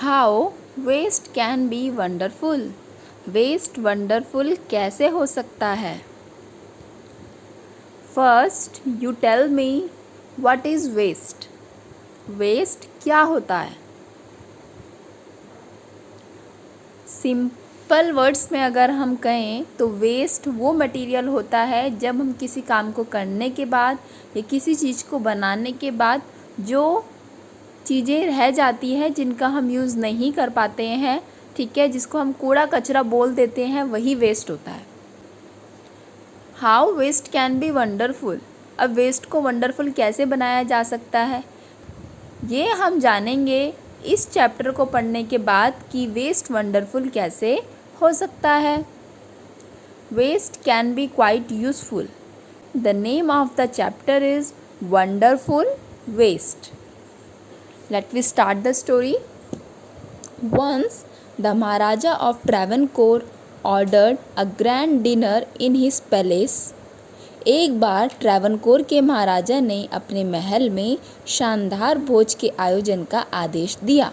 How waste can be wonderful. Waste wonderful कैसे हो सकता है? First you tell me what is waste. Waste क्या होता है? सिंपल वर्ड्स में अगर हम कहें तो वेस्ट वो मटेरियल होता है जब हम किसी काम को करने के बाद या किसी चीज़ को बनाने के बाद जो चीज़ें रह जाती हैं जिनका हम यूज़ नहीं कर पाते हैं, ठीक है, जिसको हम कूड़ा कचरा बोल देते हैं, वही वेस्ट होता है। How waste can be wonderful. अब वेस्ट को वंडरफुल कैसे बनाया जा सकता है, ये हम जानेंगे इस चैप्टर को पढ़ने के बाद कि वेस्ट वंडरफुल कैसे हो सकता है। Waste can be quite useful. The name of the chapter is wonderful waste. Let we start the story. Once the Maharaja of Travancore ordered a grand dinner in his palace. एक बार ट्रैवनकोर के महाराजा ने अपने महल में शानदार भोज के आयोजन का आदेश दिया।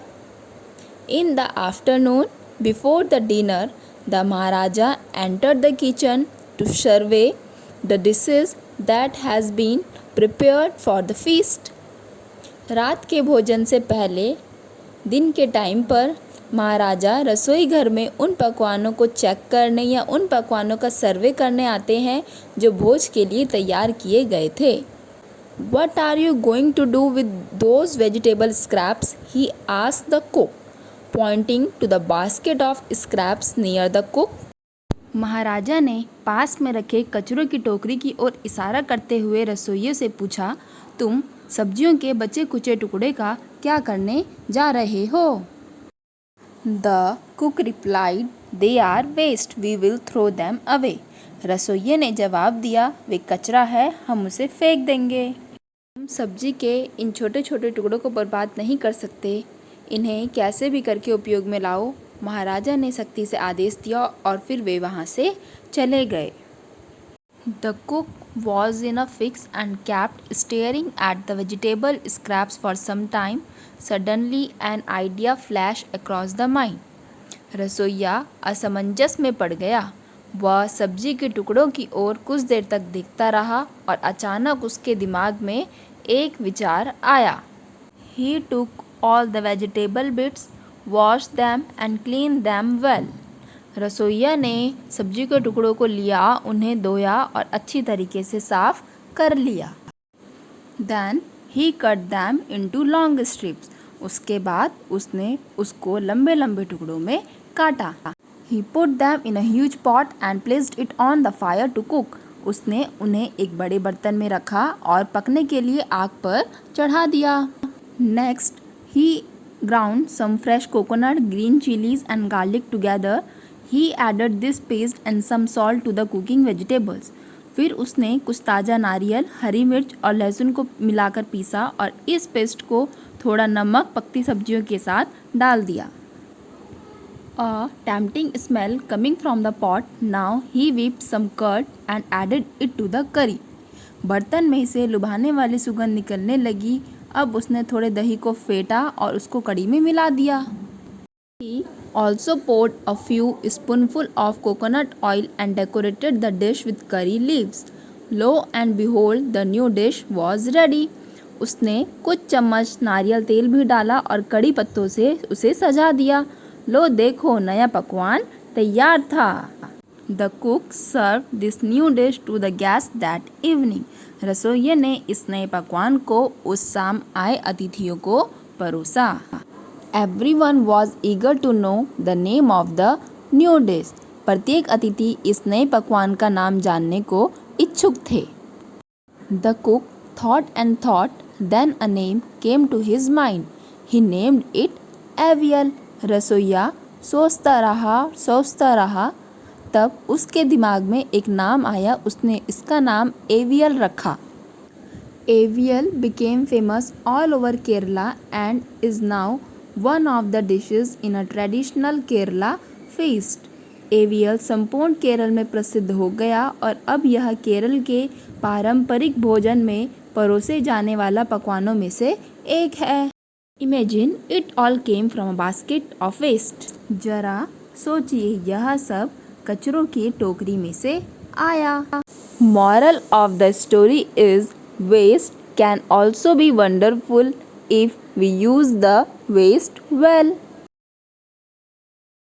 In the afternoon, before the dinner, the Maharaja entered the kitchen to survey the dishes that has been prepared for the feast. रात के भोजन से पहले दिन के टाइम पर महाराजा रसोई घर में उन पकवानों को चेक करने या उन पकवानों का सर्वे करने आते हैं जो भोज के लिए तैयार किए गए थे। What are you going to do with those vegetable scraps? He asked the cook, pointing to the basket of scraps near the cook. महाराजा ने पास में रखे कचरों की टोकरी की ओर इशारा करते हुए रसोइये से पूछा, तुम सब्जियों के बचे कुचे टुकड़े का क्या करने जा रहे हो? The cook replied, they are waste, we will throw them away. रसोइये ने जवाब दिया, वे कचरा है, हम उसे फेंक देंगे। हम सब्जी के इन छोटे छोटे टुकड़ों को बर्बाद नहीं कर सकते, इन्हें कैसे भी करके उपयोग में लाओ। महाराजा ने सख्ती से आदेश दिया और फिर वे वहाँ से चले गए। The cook was in a fix and kept staring at the vegetable scraps for some time. Suddenly an idea flashed across the mind. रसोइया असमंजस में पड़ गया। वह सब्जी के टुकड़ों की ओर कुछ देर तक देखता रहा और अचानक उसके दिमाग में एक विचार आया। He took all the vegetable bits, washed them and cleaned them well. रसोइया ने सब्जी के टुकड़ों को लिया, उन्हें धोया और अच्छी तरीके से साफ कर लिया। Then he cut them into long strips. उसके बाद उसने उसको लंबे लंबे टुकड़ों में काटा। He put them in a huge pot and placed it on the fire to cook. उसने उन्हें एक बड़े बर्तन में रखा और पकने के लिए आग पर चढ़ा दिया। Next he ground some fresh coconut, green chilies and garlic together. He added this paste and some salt to the cooking vegetables. फिर उसने कुछ ताज़ा नारियल, हरी मिर्च और लहसुन को मिलाकर पीसा और इस पेस्ट को थोड़ा नमक पकती सब्जियों के साथ डाल दिया। A tempting smell coming from the pot. Now he whipped some curd and added it to the curry. बर्तन में से लुभाने वाली सुगंध निकलने लगी। अब उसने थोड़े दही को फेंटा और उसको कड़ी में मिला दिया। He also poured a few spoonfuls of coconut oil and decorated the dish with curry leaves. Lo and behold, the new dish was ready. उसने कुछ चम्मच नारियल तेल भी डाला और कड़ी पत्तों से उसे सजा दिया। लो देखो, नया पकवान तैयार था। The cook served this new dish to the guests that evening. रसोइये ने इस नए पकवान को उस शाम आए अतिथियों को परोसा। Everyone was eager to know the name of the new dish. प्रत्येक अतिथि इस नए पकवान का नाम जानने को इच्छुक थे। The cook thought and thought, then a name came to his mind. He named it Avial. रसोइया सोचता रहा, तब उसके दिमाग में एक नाम आया। उसने इसका नाम एवियल रखा। Avial became famous all over Kerala and is now one of the dishes in a traditional Kerala feast. AVL संपूर्ण केरल में प्रसिद्ध हो गया और अब यह केरल के पारंपरिक भोजन में परोसे जाने वाला पकवानों में से एक है। Imagine it all came from a basket of waste. जरा सोचिए यह सब कचरों की टोकरी में से आया। Moral of the story is waste can also be wonderful if we use the waste well.